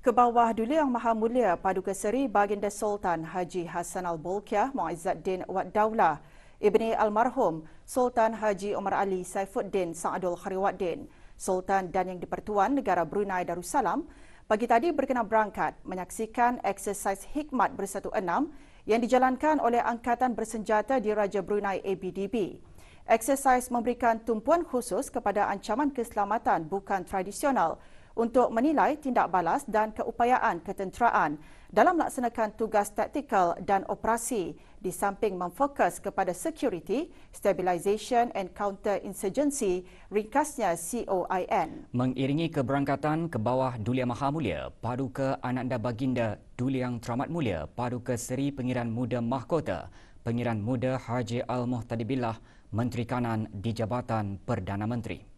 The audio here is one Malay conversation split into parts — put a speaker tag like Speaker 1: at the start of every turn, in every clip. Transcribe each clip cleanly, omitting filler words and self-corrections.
Speaker 1: Ke bawah Duli Yang Maha Mulia Paduka Seri Baginda Sultan Haji Hassan Al-Bolkiah Muizzaddin Wad Daulah, Ibni Almarhum Sultan Haji Omar Ali Saifuddin Sa'adul Khariwaddin, Sultan dan Yang di-Pertuan Negara Brunei Darussalam, pagi tadi berkenan berangkat menyaksikan eksersis Hikmat Bersatu Enam yang dijalankan oleh Angkatan Bersenjata Diraja Brunei ABDB. Eksersis memberikan tumpuan khusus kepada ancaman keselamatan bukan tradisional untuk menilai tindak balas dan keupayaan ketenteraan dalam melaksanakan tugas taktikal dan operasi di samping memfokus kepada security, stabilization and counter-insurgency, ringkasnya COIN.
Speaker 2: Mengiringi keberangkatan ke bawah Duli Yang Maha Mulia Paduka Ananda Baginda Duli Yang Teramat Mulia Paduka Seri Pengiran Muda Mahkota, Pengiran Muda Haji Al-Muhtadibillah, Menteri Kanan di Jabatan Perdana Menteri.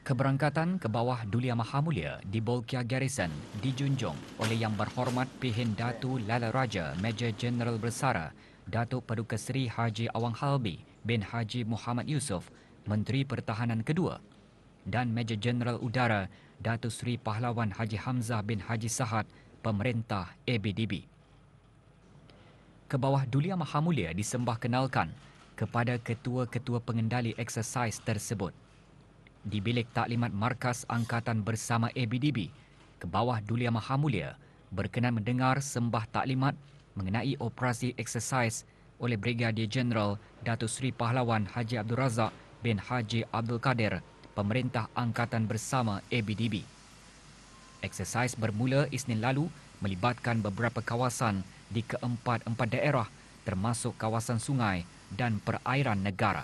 Speaker 2: Keberangkatan ke bawah Duli Yang Maha Mulia di Bolkiah Garrison dijunjung oleh Yang Berhormat Pihin Datu Lala Raja Major Jeneral Bersara Datuk Paduka Seri Haji Awang Halbi bin Haji Muhammad Yusof, Menteri Pertahanan kedua, dan Major Jeneral Udara Datuk Seri Pahlawan Haji Hamzah bin Haji Sahad, Pemerintah ABDB. Ke bawah Duli Yang Maha Mulia disembah kenalkan kepada ketua-ketua pengendali eksersis tersebut. Di bilik taklimat Markas Angkatan Bersama ABDB, ke bawah Duli Yang Maha Mulia berkenan mendengar sembah taklimat mengenai operasi eksersis oleh Brigadier Jeneral Datuk Seri Pahlawan Haji Abdul Razak bin Haji Abdul Kadir, Pemerintah Angkatan Bersama ABDB. Eksersis bermula Isnin lalu melibatkan beberapa kawasan di keempat-empat daerah termasuk kawasan sungai dan perairan negara.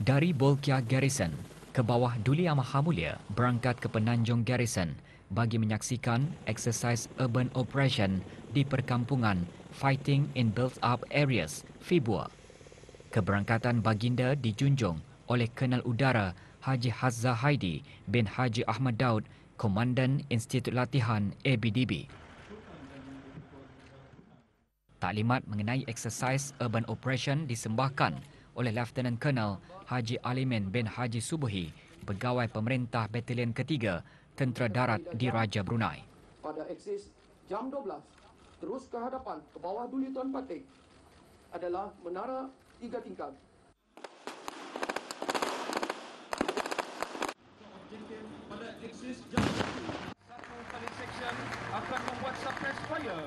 Speaker 2: Dari Bolkiah Garrison, ke bawah Duli Yang Maha Mulia berangkat ke Penanjung Garrison bagi menyaksikan eksersis Urban Operation di perkampungan Fighting in Built-up Areas, FIBUA. Keberangkatan baginda dijunjung oleh Kenal Udara Haji Hazza Haidi bin Haji Ahmad Daud, Komandan Institut Latihan ABDB. Taklimat mengenai eksersis Urban Operation disembahkan oleh Lieutenant Colonel Haji Alimin bin Haji Subuhi, Pegawai Pemerintah Batalion Ketiga Tentera Darat Diraja Brunei.
Speaker 3: Pada eksis jam 12, terus ke hadapan ke bawah Duli Tuan Patik adalah menara 3 tingkat. Objektif pada eksis jam 1, satu kali seksyen akan membuat suppress fire.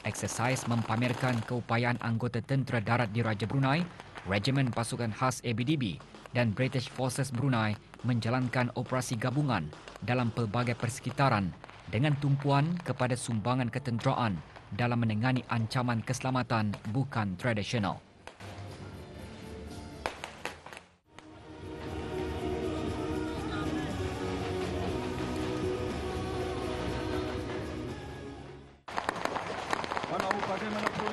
Speaker 2: Eksersis mempamerkan keupayaan anggota Tentera Darat Diraja Brunei, Regimen Pasukan Khas ABDB dan British Forces Brunei menjalankan operasi gabungan dalam pelbagai persekitaran dengan tumpuan kepada sumbangan ketenteraan dalam menangani ancaman keselamatan bukan tradisional.
Speaker 3: Walau bagaimanapun,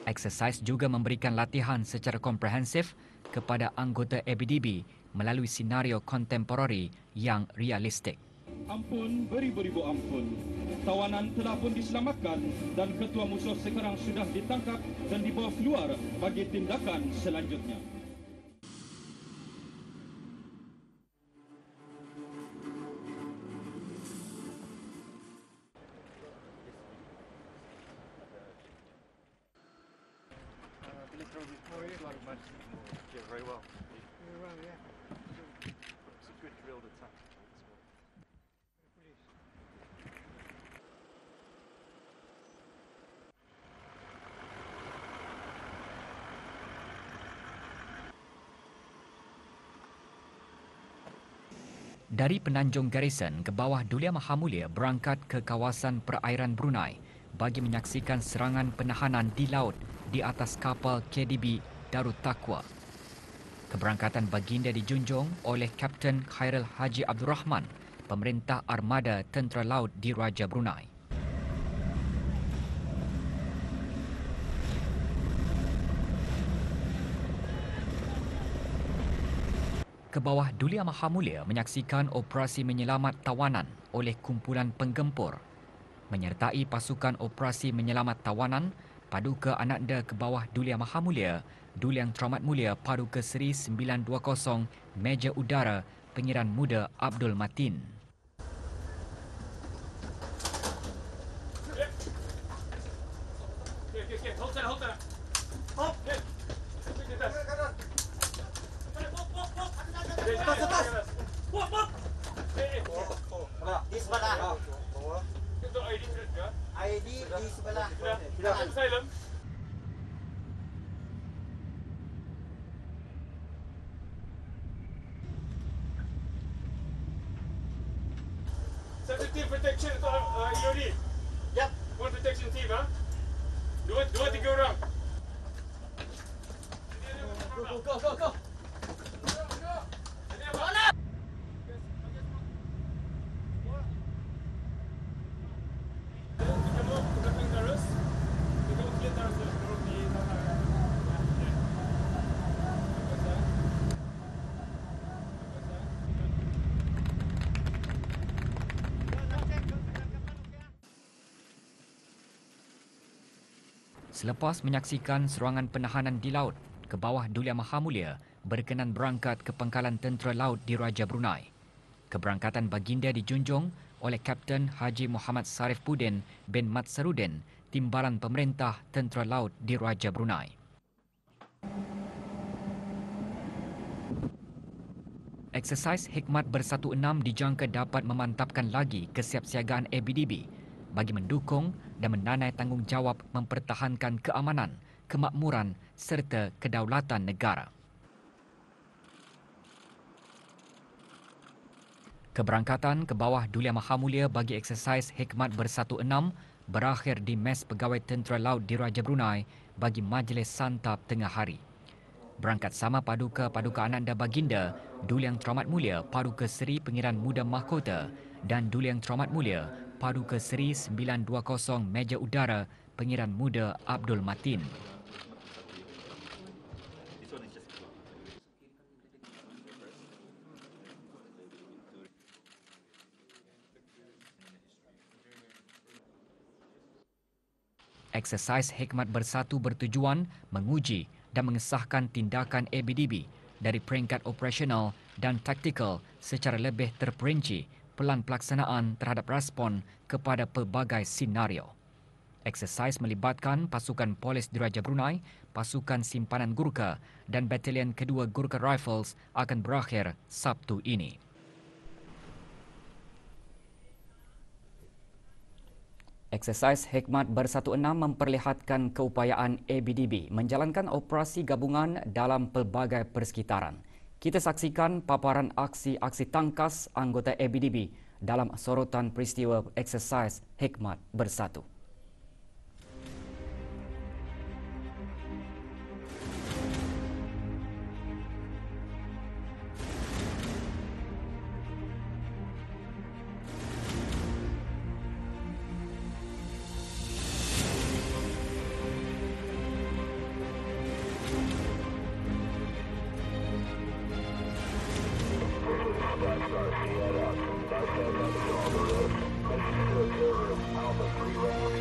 Speaker 2: eksersis juga memberikan latihan secara komprehensif kepada anggota ABDB melalui senario kontemporari yang realistik.
Speaker 4: Ampun, beribu-ribu ampun. Tawanan telah pun diselamatkan dan ketua musuh sekarang sudah ditangkap dan dibawa keluar bagi tindakan selanjutnya.
Speaker 5: Very well. Yeah. It's a good drilled attack.
Speaker 2: Dari Penanjung Garrison ke bawah Duli Maha Mulia berangkat ke kawasan perairan Brunei bagi menyaksikan serangan penahanan di laut di atas kapal KDB Darut Taqwa. Keberangkatan baginda dijunjung oleh Kapten Khairil Haji Abdul Rahman, Pemerintah Armada Tentera Laut di Raja Brunei. Ke bawah Duli Maha Mulia menyaksikan operasi menyelamat tawanan oleh kumpulan penggempur. Menyertai pasukan operasi menyelamat tawanan, Paduka Ananda ke bawah Duli Maha Mulia, Duli Yang Teramat Mulia Paduka Seri 920 Meja Udara Pengiran Muda Abdul Matin.
Speaker 6: Di sebelah.
Speaker 4: Itu ID ke?
Speaker 6: ID di sebelah.
Speaker 4: Silent. Satu team protection untuk EOD.
Speaker 6: Yap.
Speaker 4: One protection team, ha? Dua, tiga orang.
Speaker 6: Go.
Speaker 2: Selepas menyaksikan serangan penahanan di laut ke bawah Duli Maha Mulia berkenan berangkat ke Pangkalan Tentera Laut di Raja Brunei. Keberangkatan baginda dijunjung oleh Kapten Haji Muhammad Sarif Pudin bin Mat Sarudin, Timbalan Pemerintah Tentera Laut di Raja Brunei. Eksersis Hikmat Bersatu 6 dijangka dapat memantapkan lagi kesiapsiagaan ABDB bagi mendukung dan mendanai tanggungjawab mempertahankan keamanan, kemakmuran serta kedaulatan negara. Keberangkatan ke bawah Duli Maha Mulia bagi eksersis Hikmat Bersatu 6 berakhir di Mes Pegawai Tentera Laut di Raja Brunei bagi majlis santap tengah hari. Berangkat sama Paduka Ananda Baginda, Duli Yang Teramat Mulia Paduka Seri Pengiran Muda Mahkota dan Duli Yang Teramat Mulia Paduka Seri 920 Meja Udara Pengiran Muda Abdul Matin. Eksersis Hikmat Bersatu bertujuan menguji dan mengesahkan tindakan ABDB dari peringkat operasional dan taktikal secara lebih terperinci pelan pelaksanaan terhadap respon kepada pelbagai senario. Eksersis melibatkan pasukan polis Diraja Brunei, pasukan simpanan Gurkha dan batalion kedua Gurkha Rifles akan berakhir Sabtu ini. Eksersis Hikmat Bersatu 6 memperlihatkan keupayaan ABDB menjalankan operasi gabungan dalam pelbagai persekitaran. Kita saksikan paparan aksi-aksi tangkas anggota ABDB dalam sorotan peristiwa eksersis Hikmat Bersatu.
Speaker 7: Alpha 3 range.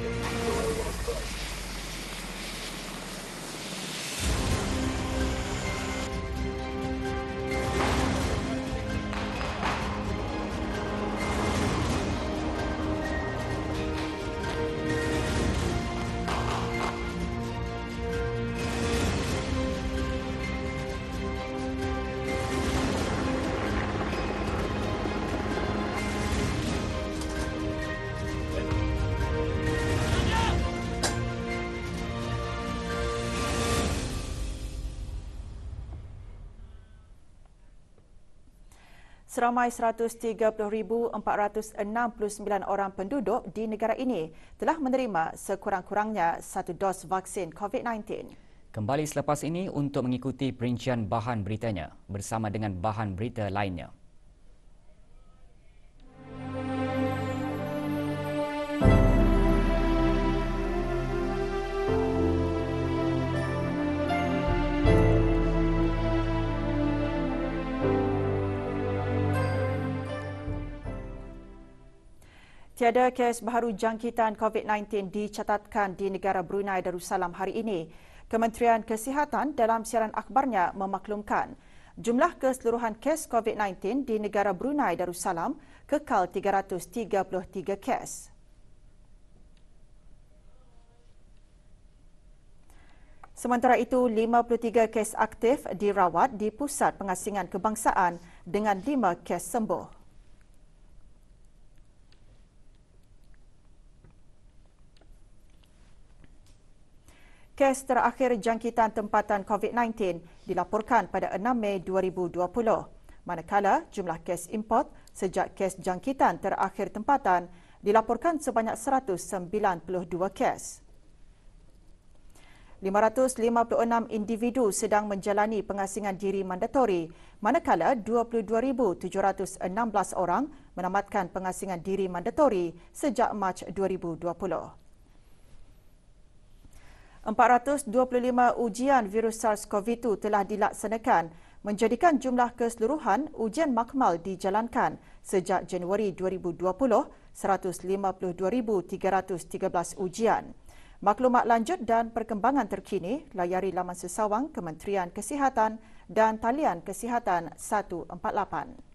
Speaker 1: Seramai 130,469 orang penduduk di negara ini telah menerima sekurang-kurangnya satu dos vaksin COVID-19.
Speaker 2: Kembali selepas ini untuk mengikuti perincian bahan beritanya bersama dengan bahan berita lainnya.
Speaker 1: Tiada kes baharu jangkitan COVID-19 dicatatkan di negara Brunei Darussalam hari ini. Kementerian Kesihatan dalam siaran akhbarnya memaklumkan jumlah keseluruhan kes COVID-19 di negara Brunei Darussalam kekal 333 kes. Sementara itu, 53 kes aktif dirawat di Pusat Pengasingan Kebangsaan dengan 5 kes sembuh. Kes terakhir jangkitan tempatan COVID-19 dilaporkan pada 6 Mei 2020, manakala jumlah kes import sejak kes jangkitan terakhir tempatan dilaporkan sebanyak 192 kes. 556 individu sedang menjalani pengasingan diri mandatori, manakala 22,716 orang menamatkan pengasingan diri mandatori sejak Mac 2020. 425 ujian virus SARS-CoV-2 telah dilaksanakan, menjadikan jumlah keseluruhan ujian makmal dijalankan sejak Januari 2020 152,313 ujian. Maklumat lanjut dan perkembangan terkini layari laman sesawang Kementerian Kesihatan dan talian Kesihatan 148.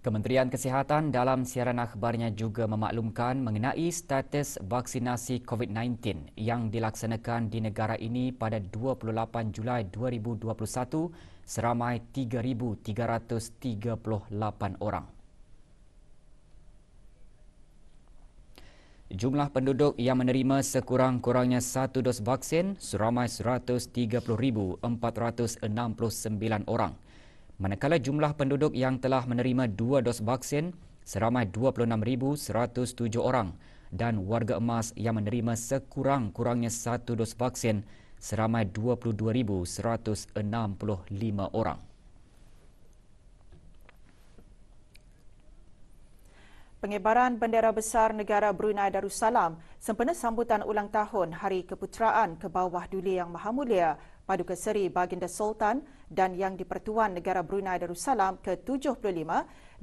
Speaker 2: Kementerian Kesihatan dalam siaran akhbarnya juga memaklumkan mengenai status vaksinasi COVID-19 yang dilaksanakan di negara ini pada 28 Julai 2021 seramai 3,338 orang. Jumlah penduduk yang menerima sekurang-kurangnya satu dos vaksin seramai 130,469 orang. Manakala jumlah penduduk yang telah menerima 2 dos vaksin seramai 26,107 orang dan warga emas yang menerima sekurang-kurangnya 1 dos vaksin seramai 22,165 orang.
Speaker 1: Pengibaran bendera besar negara Brunei Darussalam sempena sambutan ulang tahun Hari Keputeraan ke bawah Duli Yang Maha Mulia Paduka Seri Baginda Sultan dan Yang di-Pertuan Negara Brunei Darussalam ke-75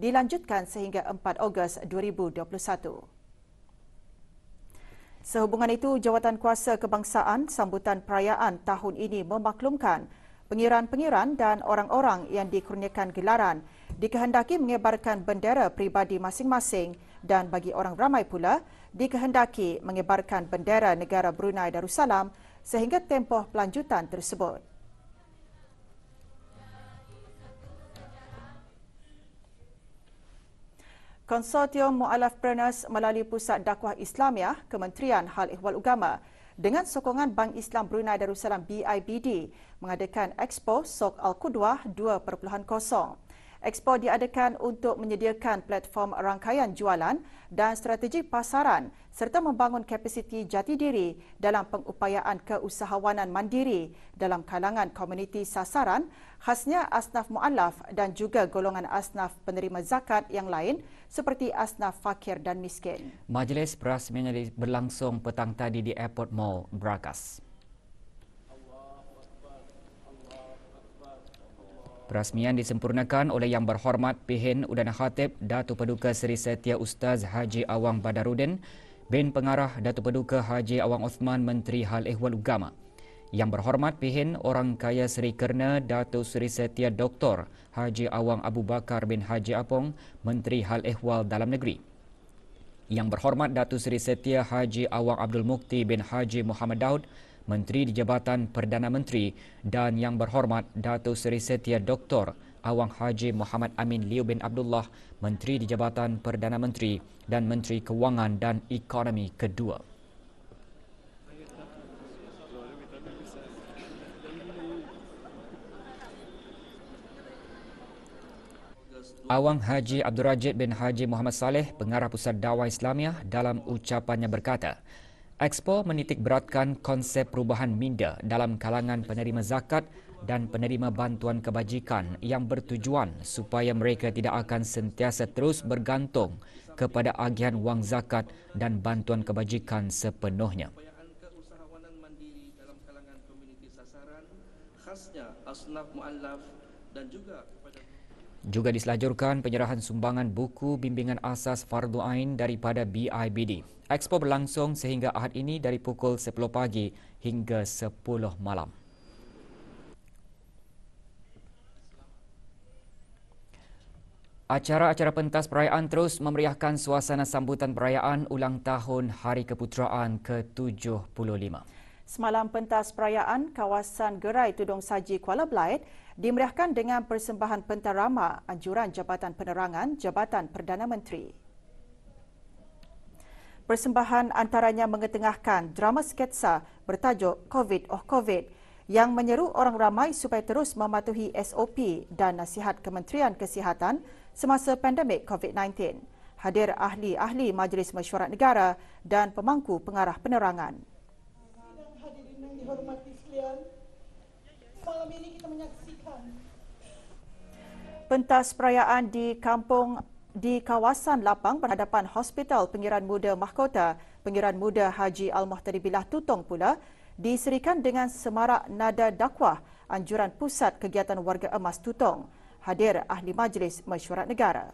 Speaker 1: dilanjutkan sehingga 4 Ogos 2021. Sehubungan itu, Jawatankuasa Kebangsaan sambutan perayaan tahun ini memaklumkan pengiran-pengiran dan orang-orang yang dikurniakan gelaran dikehendaki mengibarkan bendera peribadi masing-masing dan bagi orang ramai pula dikehendaki mengibarkan bendera negara Brunei Darussalam sehingga tempoh pelanjutan tersebut. Konsortium Mu'alaf-Preneurs melalui Pusat Dakwah Islamiah, Kementerian Hal Ehwal Agama dengan sokongan Bank Islam Brunei Darussalam BIBD mengadakan Expo Sok Al-Qudwah 2.0. Expo diadakan untuk menyediakan platform rangkaian jualan dan strategi pasaran serta membangun kapasiti jati diri dalam pengupayaan keusahawanan mandiri dalam kalangan komuniti sasaran, khasnya asnaf mu'alaf dan juga golongan asnaf penerima zakat yang lain seperti asnaf fakir dan miskin.
Speaker 2: Majlis perasmiannya berlangsung petang tadi di Airport Mall, Brakas. Perasmian disempurnakan oleh Yang Berhormat Pihin Udana Khatib Datuk Paduka Seri Setia Ustaz Haji Awang Badarudin bin Pengarah Datuk Paduka Haji Awang Osman Menteri Hal Ehwal Agama. Yang Berhormat Pihin Orang Kaya Seri Kerna Datuk Seri Setia Dr. Haji Awang Abu Bakar bin Haji Apong Menteri Hal Ehwal Dalam Negeri. Yang Berhormat Datuk Seri Setia Haji Awang Abdul Mukti bin Haji Muhammad Daud Menteri di Jabatan Perdana Menteri dan Yang Berhormat Datuk Seri Setia Dr. Awang Haji Muhammad Amin Liu bin Abdullah Menteri di Jabatan Perdana Menteri dan Menteri Kewangan dan Ekonomi kedua. Awang Haji Abdul Rajid bin Haji Muhammad Saleh, Pengarah Pusat Dakwah Islamiah, dalam ucapannya berkata, Expo menitik beratkan konsep perubahan minda dalam kalangan penerima zakat dan penerima bantuan kebajikan yang bertujuan supaya mereka tidak akan sentiasa terus bergantung kepada agihan wang zakat dan bantuan kebajikan sepenuhnya.
Speaker 7: Keusahawanan mandiri dalam kalangan komuniti sasaran, khasnya asnaf mu'allaf dan juga kepada
Speaker 2: Juga diselajurkan penyerahan sumbangan buku bimbingan asas fardu ain daripada BIBD. Expo berlangsung sehingga Ahad ini dari pukul 10 pagi hingga 10 malam. Acara-acara pentas perayaan terus memeriahkan suasana sambutan perayaan ulang tahun Hari Keputeraan ke-75.
Speaker 1: Semalam pentas perayaan kawasan Gerai Tudung Saji Kuala Belait dimeriahkan dengan persembahan pentarama anjuran Jabatan Penerangan Jabatan Perdana Menteri. Persembahan antaranya mengetengahkan drama sketsa bertajuk COVID oh COVID yang menyeru orang ramai supaya terus mematuhi SOP dan nasihat Kementerian Kesihatan semasa pandemik COVID-19. Hadir ahli-ahli Majlis Mesyuarat Negara dan pemangku pengarah penerangan.
Speaker 8: Hadirin yang dihormati sekalian, malam ini kita menyaksikan
Speaker 1: pentas perayaan di kawasan lapang berhadapan Hospital Pengiran Muda Mahkota, Pengiran Muda Haji Al-Muhtadi Billah Tutong pula diserikan dengan semarak nada dakwah anjuran Pusat Kegiatan Warga Emas Tutong. Hadir ahli Majlis Mesyuarat Negara.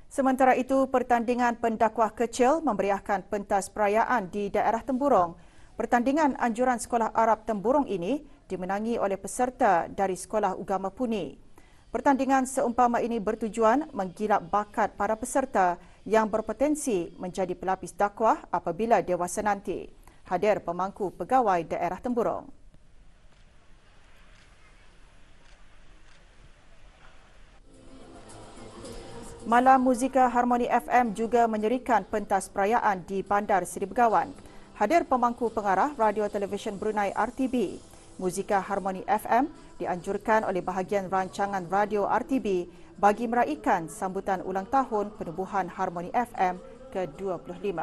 Speaker 1: Sementara itu, pertandingan pendakwah kecil memeriahkan pentas perayaan di daerah Temburong. Pertandingan anjuran Sekolah Arab Temburong ini dimenangi oleh peserta dari Sekolah Ugama Puni. Pertandingan seumpama ini bertujuan menggilap bakat para peserta yang berpotensi menjadi pelapis dakwah apabila dewasa nanti. Hadir pemangku pegawai daerah Temburong. Malam Muzika Harmoni FM juga menyerikan pentas perayaan di Bandar Seri Begawan. Hadir pemangku pengarah Radio Televisyen Brunei RTB. Muzika Harmoni FM dianjurkan oleh bahagian rancangan radio RTB bagi meraihkan sambutan ulang tahun penubuhan Harmoni FM ke-25.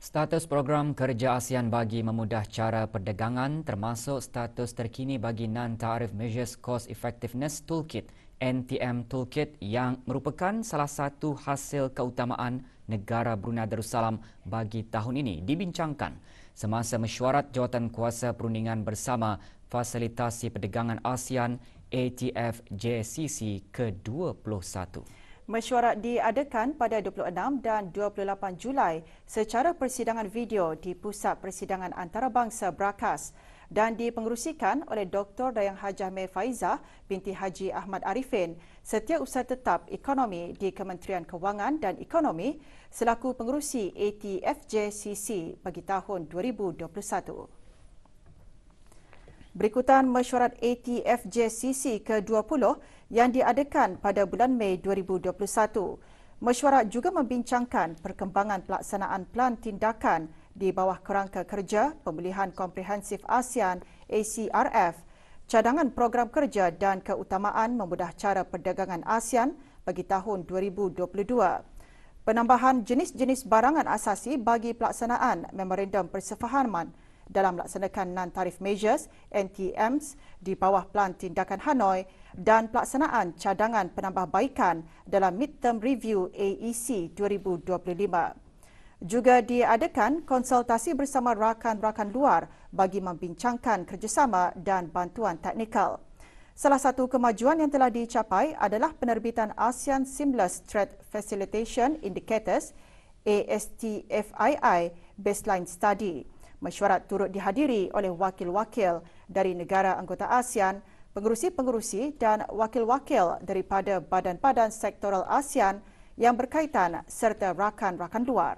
Speaker 2: Status program kerja ASEAN bagi memudah cara perdagangan termasuk status terkini bagi Non-Tarif Measures Cost Effectiveness Toolkit NTM Toolkit yang merupakan salah satu hasil keutamaan negara Brunei Darussalam bagi tahun ini dibincangkan semasa mesyuarat Jawatankuasa Perundingan Bersama Fasilitasi Perdagangan ASEAN ATF-JCC ke-21.
Speaker 1: Mesyuarat diadakan pada 26 dan 28 Julai secara persidangan video di Pusat Persidangan Antarabangsa Brakas dan dipengerusikan oleh Dr. Dayang Hajah Mei Faizah binti Haji Ahmad Arifin, Setiausaha Tetap Ekonomi di Kementerian Kewangan dan Ekonomi selaku pengerusi ATF-JCC bagi tahun 2021. Berikutan mesyuarat ATF-JCC ke-20 yang diadakan pada bulan Mei 2021. Mesyuarat juga membincangkan perkembangan pelaksanaan Pelan Tindakan di bawah Kerangka Kerja Pemulihan Komprehensif ASEAN ACRF, cadangan program kerja dan keutamaan memudah cara perdagangan ASEAN bagi tahun 2022. Penambahan jenis-jenis barangan asasi bagi pelaksanaan Memorandum Persefahaman dalam melaksanakan Non-Tarif Measures NTMs di bawah Pelan Tindakan Hanoi dan pelaksanaan cadangan penambahbaikan dalam Midterm Review AEC 2025. Juga diadakan konsultasi bersama rakan-rakan luar bagi membincangkan kerjasama dan bantuan teknikal. Salah satu kemajuan yang telah dicapai adalah penerbitan ASEAN Seamless Trade Facilitation Indicators ASTFII Baseline Study. Mesyuarat turut dihadiri oleh wakil-wakil dari negara anggota ASEAN, pengerusi-pengerusi dan wakil-wakil daripada badan-badan sektoral ASEAN yang berkaitan serta rakan-rakan luar.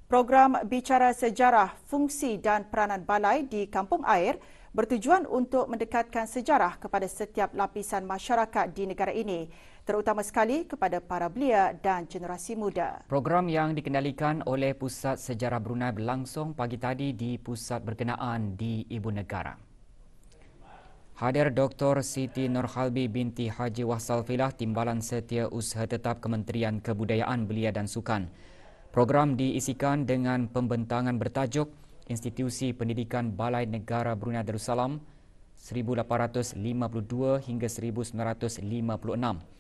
Speaker 1: Program Bicara Sejarah Fungsi dan Peranan Balai di Kampung Air bertujuan untuk mendekatkan sejarah kepada setiap lapisan masyarakat di negara ini, terutama sekali kepada para belia dan generasi muda.
Speaker 2: Program yang dikendalikan oleh Pusat Sejarah Brunei berlangsung pagi tadi di pusat berkenaan di Ibu Negara. Hadir Dr. Siti Nurhalbi binti Haji Wasalfilah, Timbalan Setia Usaha Tetap Kementerian Kebudayaan, Belia dan Sukan. Program diisikan dengan pembentangan bertajuk Institusi Pendidikan Balai Negara Brunei Darussalam 1852 hingga 1956.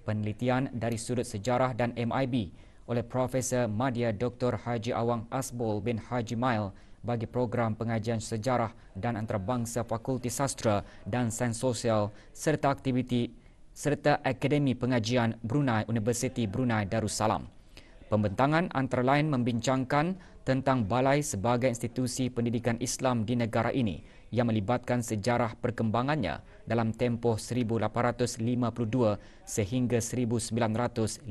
Speaker 2: Penelitian dari sudut sejarah dan MIB oleh Profesor Madya Dr. Haji Awang Asbol bin Haji Mail bagi program pengajian sejarah dan antarabangsa Fakulti Sastra dan Sains Sosial serta Akademi Pengajian Brunei Universiti Brunei Darussalam. Pembentangan antara lain membincangkan tentang balai sebagai institusi pendidikan Islam di negara ini yang melibatkan sejarah perkembangannya dalam tempoh 1852 sehingga 1956.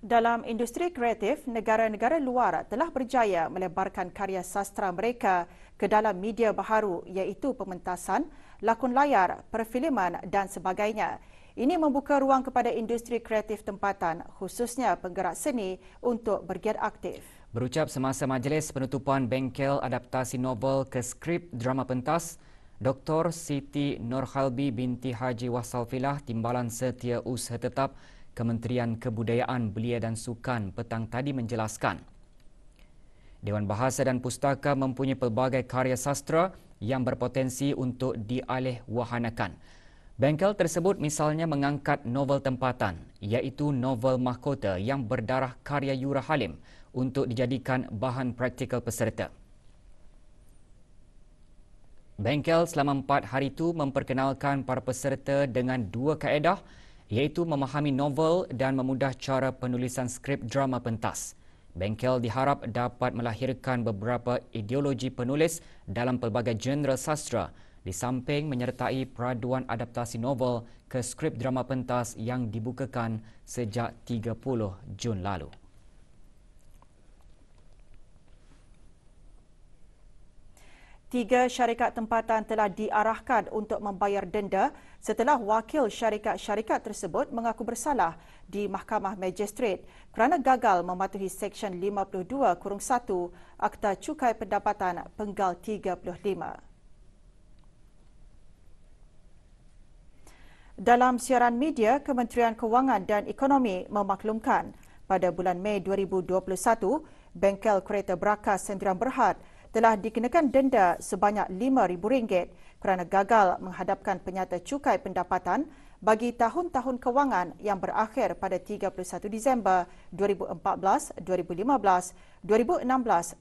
Speaker 1: Dalam industri kreatif, negara-negara luar telah berjaya melebarkan karya sastra mereka ke dalam media baharu iaitu pementasan, lakon layar, perfilman dan sebagainya. Ini membuka ruang kepada industri kreatif tempatan, khususnya penggerak seni untuk bergiat aktif.
Speaker 2: Berucap semasa majlis penutupan bengkel adaptasi novel ke skrip drama pentas, Dr. Siti Nurhalbi binti Haji Wasalfilah, Timbalan Setia Usaha Tetap Kementerian Kebudayaan, Belia dan Sukan petang tadi menjelaskan, Dewan Bahasa dan Pustaka mempunyai pelbagai karya sastra yang berpotensi untuk dialihwahanakan. Bengkel tersebut misalnya mengangkat novel tempatan, iaitu novel mahkota yang berdarah karya Yura Halim untuk dijadikan bahan praktikal peserta. Bengkel selama 4 hari itu memperkenalkan para peserta dengan 2 kaedah, iaitu memahami novel dan memudah cara penulisan skrip drama pentas. Bengkel diharap dapat melahirkan beberapa ideologi penulis dalam pelbagai genre sastra di samping menyertai peraduan adaptasi novel ke skrip drama pentas yang dibukakan sejak 30 Jun lalu.
Speaker 1: Tiga syarikat tempatan telah diarahkan untuk membayar denda setelah wakil syarikat-syarikat tersebut mengaku bersalah di Mahkamah Magistrate kerana gagal mematuhi Seksyen 52-1 Akta Cukai Pendapatan Penggal 35. Dalam siaran media, Kementerian Kewangan dan Ekonomi memaklumkan pada bulan Mei 2021, bengkel kereta Brakas Sendirian Berhad telah dikenakan denda sebanyak RM5,000 kerana gagal menghadapkan penyata cukai pendapatan bagi tahun-tahun kewangan yang berakhir pada 31 Disember 2014, 2015, 2016,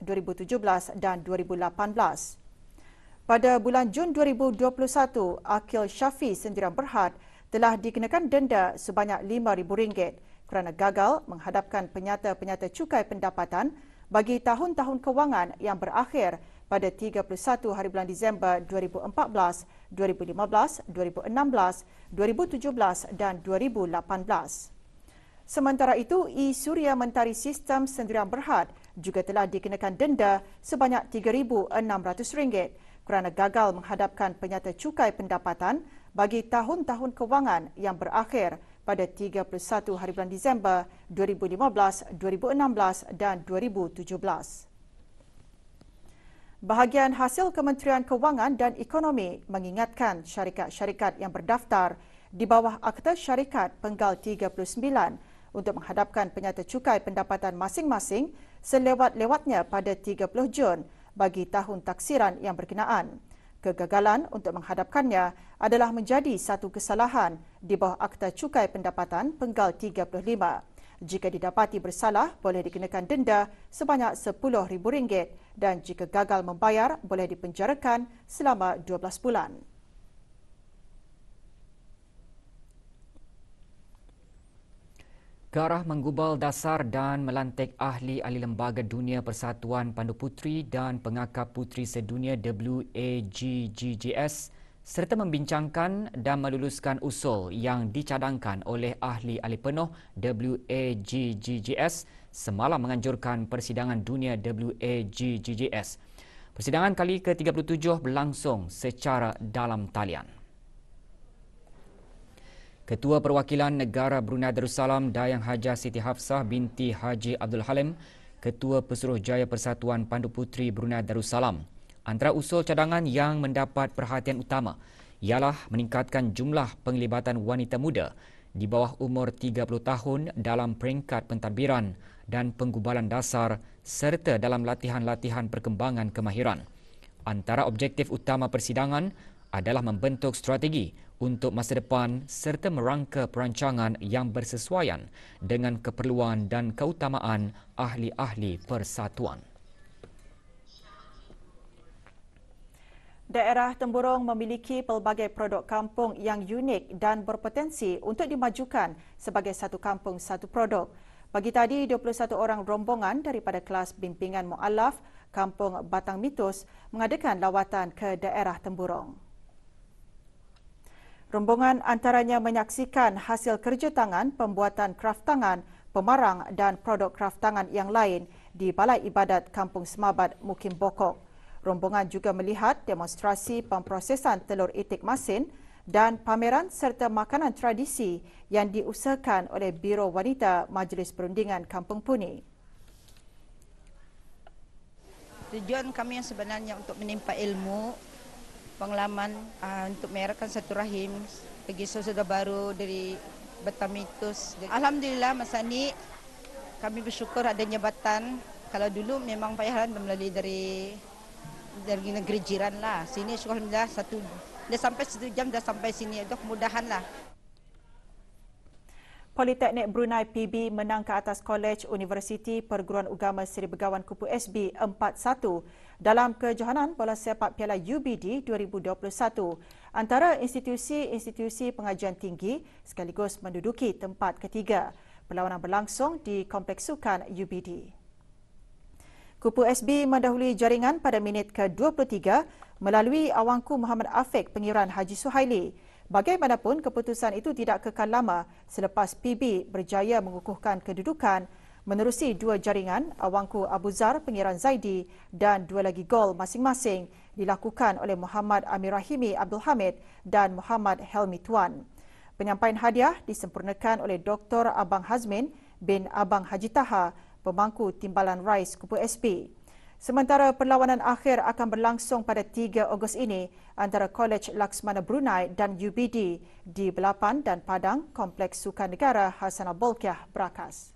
Speaker 1: 2017 dan 2018. Pada bulan Jun 2021, Akil Syafi Sendirian Berhad telah dikenakan denda sebanyak RM5,000 kerana gagal menghadapkan penyata-penyata cukai pendapatan bagi tahun-tahun kewangan yang berakhir pada 31 hari bulan Disember 2014, 2015, 2016, 2017 dan 2018. Sementara itu, Suria Mentari Sistem Sendirian Berhad juga telah dikenakan denda sebanyak RM3,600 kerana gagal menghadapkan penyata cukai pendapatan bagi tahun-tahun kewangan yang berakhir pada 31 hari bulan Disember 2015, 2016 dan 2017. Bahagian hasil Kementerian Kewangan dan Ekonomi mengingatkan syarikat-syarikat yang berdaftar di bawah Akta Syarikat Penggal 39 untuk menghadapkan penyata cukai pendapatan masing-masing selewat-lewatnya pada 30 Jun bagi tahun taksiran yang berkenaan. Kegagalan untuk menghadapkannya adalah menjadi satu kesalahan di bawah Akta Cukai Pendapatan Penggal 35. Jika didapati bersalah, boleh dikenakan denda sebanyak RM10,000 dan jika gagal membayar, boleh dipenjarakan selama 12 bulan.
Speaker 2: Ke arah menggubal dasar dan melantik ahli-ahli Lembaga Dunia Persatuan Pandu Puteri dan Pengakap Puteri Sedunia WAGGGS, serta membincangkan dan meluluskan usul yang dicadangkan oleh ahli alih penuh WAGGGS semalam menganjurkan persidangan dunia WAGGGS. Persidangan kali ke-37 berlangsung secara dalam talian. Ketua Perwakilan Negara Brunei Darussalam Dayang Hajah Siti Hafsah binti Haji Abdul Halim, Ketua Pesuruhjaya Persatuan Pandu Puteri Brunei Darussalam. Antara usul cadangan yang mendapat perhatian utama ialah meningkatkan jumlah penglibatan wanita muda di bawah umur 30 tahun dalam peringkat pentadbiran dan penggubalan dasar serta dalam latihan-latihan perkembangan kemahiran. Antara objektif utama persidangan adalah membentuk strategi untuk masa depan serta merangka perancangan yang bersesuaian dengan keperluan dan keutamaan ahli-ahli persatuan.
Speaker 1: Daerah Temburong memiliki pelbagai produk kampung yang unik dan berpotensi untuk dimajukan sebagai satu kampung satu produk. Pagi tadi, 21 orang rombongan daripada kelas bimbingan mu'alaf Kampung Batang Mitos mengadakan lawatan ke daerah Temburong. Rombongan antaranya menyaksikan hasil kerja tangan, pembuatan kraf tangan, pemarang dan produk kraf tangan yang lain di Balai Ibadat Kampung Semabat Mukim Bokok. Rombongan juga melihat demonstrasi pemprosesan telur itik masin dan pameran serta makanan tradisi yang diusahakan oleh Biro Wanita Majlis Perundingan Kampung Puni.
Speaker 9: Tujuan kami yang sebenarnya untuk menimpa ilmu, pengalaman untuk merahkan satu rahim bagi saudara baru dari Batang Mitos. Alhamdulillah masa ini kami bersyukur ada jabatan. Kalau dulu memang payahan melalui dari negeri jiran lah. Sini alhamdulillah dah sampai 1 jam dah sampai sini. Itu kemudahan lah.
Speaker 1: Politeknik Brunei PB menang ke atas Kolej Universiti Perguruan Agama Seri Begawan Kupu SB 4-1 dalam kejohanan bola sepak Piala UBD 2021 antara institusi-institusi pengajian tinggi sekaligus menduduki tempat ketiga. Perlawanan berlangsung di Kompleks Sukan UBD. Kupu SB mendahului jaringan pada minit ke-23 melalui awangku Muhammad Afiq pengiran Haji Suhaili. Bagaimanapun, keputusan itu tidak kekal lama selepas PB berjaya mengukuhkan kedudukan menerusi 2 jaringan awangku Abu Zar pengiran Zaidi dan 2 lagi gol masing-masing dilakukan oleh Muhammad Amir Rahimi Abdul Hamid dan Muhammad Helmi Tuan. Penyampaian hadiah disempurnakan oleh Dr. Abang Hazmin bin Abang Haji Taha, pemangku Timbalan Rais Kupu SB. Sementara perlawanan akhir akan berlangsung pada 3 Ogos ini antara Kolej Laksmana Brunei dan UBD di Belapan dan Padang, Kompleks Sukan Negara Hassanal Bolkiah, Brakas.